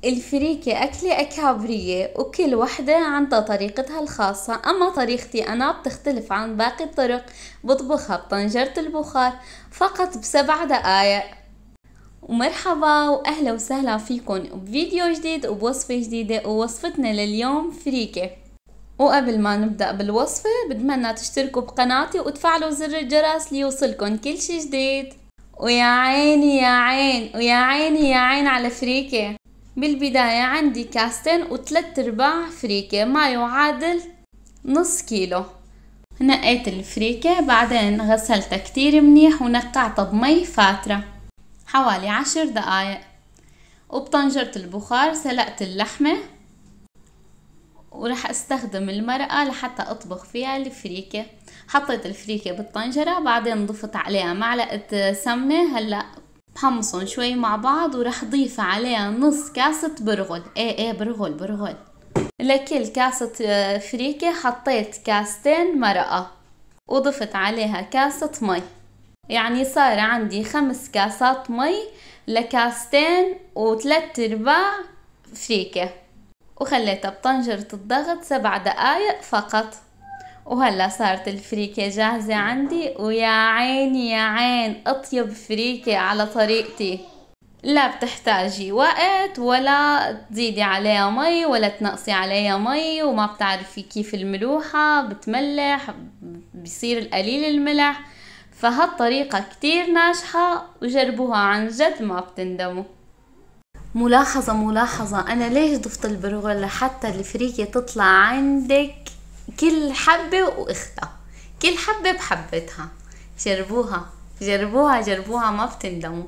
الفريكة أكلة أكابرية وكل وحدة عندها طريقتها الخاصة، أما طريقتي أنا بتختلف عن باقي الطرق. بطبخها بطنجرة البخار فقط ب7 دقايق. ومرحبا وأهلا وسهلا فيكم بفيديو جديد وبوصفة جديدة، ووصفتنا لليوم فريكة. وقبل ما نبدأ بالوصفة بتمنى تشتركوا بقناتي وتفعلوا زر الجرس ليوصلكم كل شي جديد. ويا عيني يا عين ويا عيني يا عين على فريكة. بالبداية عندي كاستين و3/4 فريكة ما يعادل نص كيلو. نقيت الفريكة بعدين غسلتها كتير منيح ونقعتها بمي فاترة حوالي 10 دقايق. وبطنجرة البخار سلقت اللحمة ورح استخدم المرقة لحتى اطبخ فيها الفريكة. حطيت الفريكة بالطنجرة بعدين ضفت عليها معلقة سمنة. هلأ بحمصهم شوي مع بعض ورح ضيف عليها نص كاسة برغل. برغل. لكل كاسة فريكة حطيت كاستين مرقة وضفت عليها كاسة مي، يعني صار عندي 5 كاسات مي لكاستين و3/4 فريكة. وخليتها بطنجرة الضغط 7 دقايق فقط. وهلا صارت الفريكة جاهزة عندي. ويا عيني يا عين اطيب فريكة على طريقتي. لا بتحتاجي وقت ولا تزيدي عليها مي ولا تنقصي عليها مي، وما بتعرفي كيف الملوحة بتملح بيصير قليل الملح. فهالطريقة كتير ناجحة وجربوها عن جد ما بتندموا. ملاحظة أنا ليش ضفت البرغل؟ لحتى الفريكة تطلع عندك كل حبة وإختها، كل حبة بحبتها. جربوها ما بتندموا.